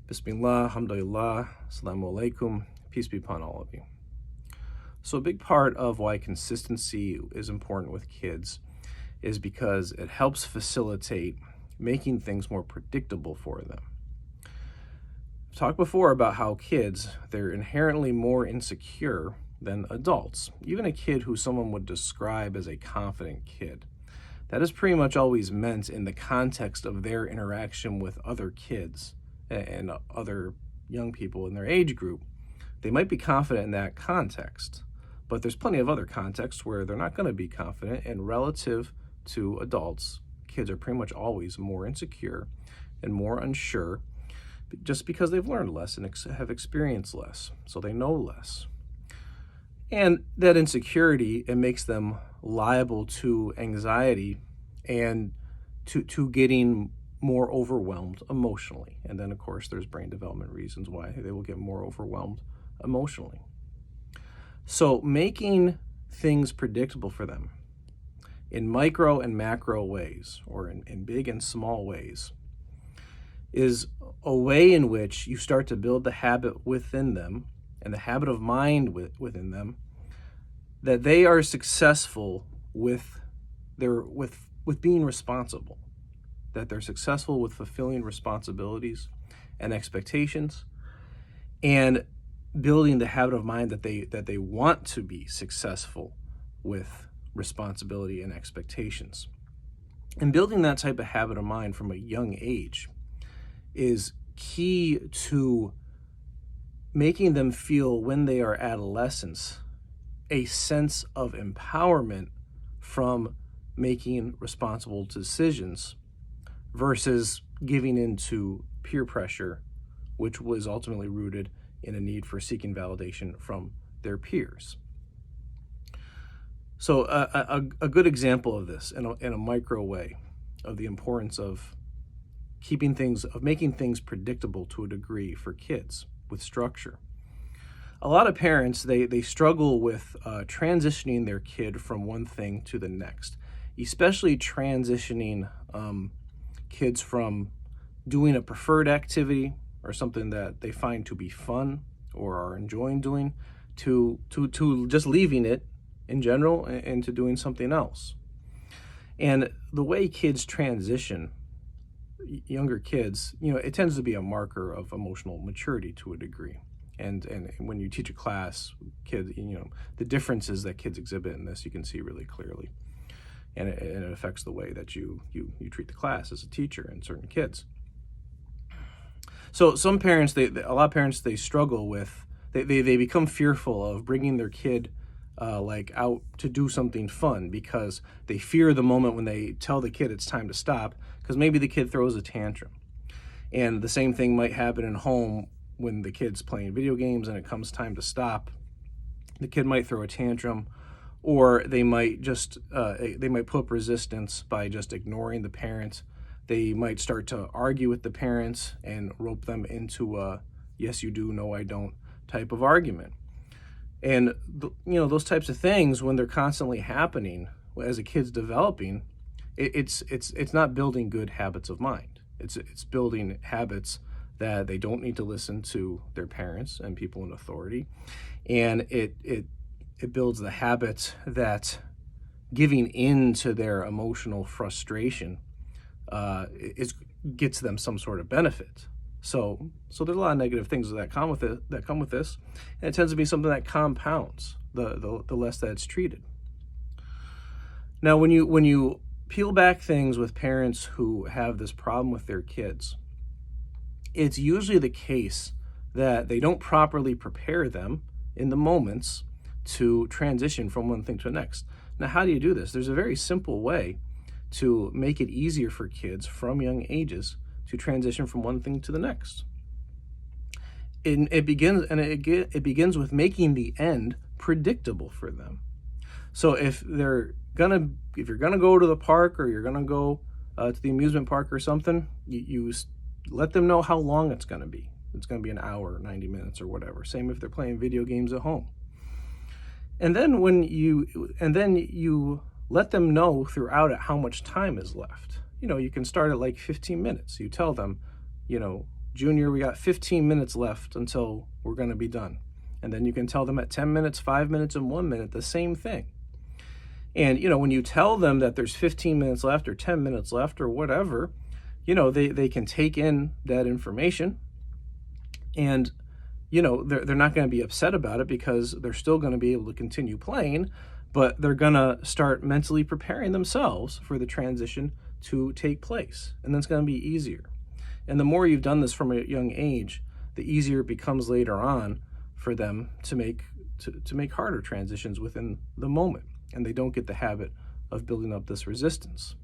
Bismillah, alhamdulillah, assalamu alaikum, peace be upon all of you. So a big part of why consistency is important with kids is because it helps facilitate making things more predictable for them. I've talked before about how kids, they're inherently more insecure than adults. Even a kid who someone would describe as a confident kid. That is pretty much always meant in the context of their interaction with other kids and other young people in their age group. They might be confident in that context, but there's plenty of other contexts where they're not going to be confident, and relative to adults, kids are pretty much always more insecure and more unsure just because they've learned less and have experienced less, so they know less. And that insecurity, it makes them liable to anxiety and to getting more overwhelmed emotionally. And then, of course, there's brain development reasons why they will get more overwhelmed emotionally. So making things predictable for them in micro and macro ways, or in big and small ways, is a way in which you start to build the habit within them and the habit of mind within them that they are successful with being responsible, that they're successful with fulfilling responsibilities and expectations, and building the habit of mind that they want to be successful with responsibility and expectations. And building that type of habit of mind from a young age is key to making them feel, when they are adolescents, a sense of empowerment from making responsible decisions versus giving into peer pressure, which was ultimately rooted in a need for seeking validation from their peers. So a good example of this in a micro way of the importance of making things predictable to a degree for kids with structure. A lot of parents, they struggle with transitioning their kid from one thing to the next, especially transitioning kids from doing a preferred activity or something that they find to be fun or are enjoying doing to just leaving it in general and to doing something else. And the way kids transition, younger kids, it tends to be a marker of emotional maturity to a degree. And when you teach a class, kids, the differences that kids exhibit in this, you can see really clearly. And it affects the way that you treat the class as a teacher and certain kids. So some parents, a lot of parents, they struggle with, they become fearful of bringing their kid out to do something fun because they fear the moment when they tell the kid it's time to stop, because maybe the kid throws a tantrum. And the same thing might happen in home when the kid's playing video games and it comes time to stop. The kid might throw a tantrum, or they might put up resistance by just ignoring the parent. They might start to argue with the parents and rope them into a yes you do, no I don't type of argument. And those types of things, when they're constantly happening as a kid's developing, it's not building good habits of mind. It's building habits that they don't need to listen to their parents and people in authority, and it builds the habit that giving in to their emotional frustration gets them some sort of benefit. So there's a lot of negative things that come with this, and it tends to be something that compounds the less that it's treated. Now, when you peel back things with parents who have this problem with their kids, it's usually the case that they don't properly prepare them in the moments to transition from one thing to the next. Now, how do you do this? There's a very simple way to make it easier for kids from young ages to transition from one thing to the next. It begins with making the end predictable for them. So if you're gonna go to the park, or you're gonna go to the amusement park or something, you let them know how long it's gonna be. It's gonna be an hour, 90 minutes, or whatever. Same if they're playing video games at home. And then you let them know throughout it how much time is left. You can start at like 15 minutes. You tell them, Junior, we got 15 minutes left until we're going to be done. And then you can tell them at 10 minutes, 5 minutes, and 1 minute the same thing. And, when you tell them that there's 15 minutes left or 10 minutes left or whatever, they can take in that information, and, they're not going to be upset about it because they're still going to be able to continue playing, but they're going to start mentally preparing themselves for the transition to take place. And that's going to be easier. And the more you've done this from a young age, the easier it becomes later on for them to make harder transitions within the moment, and they don't get the habit of building up this resistance.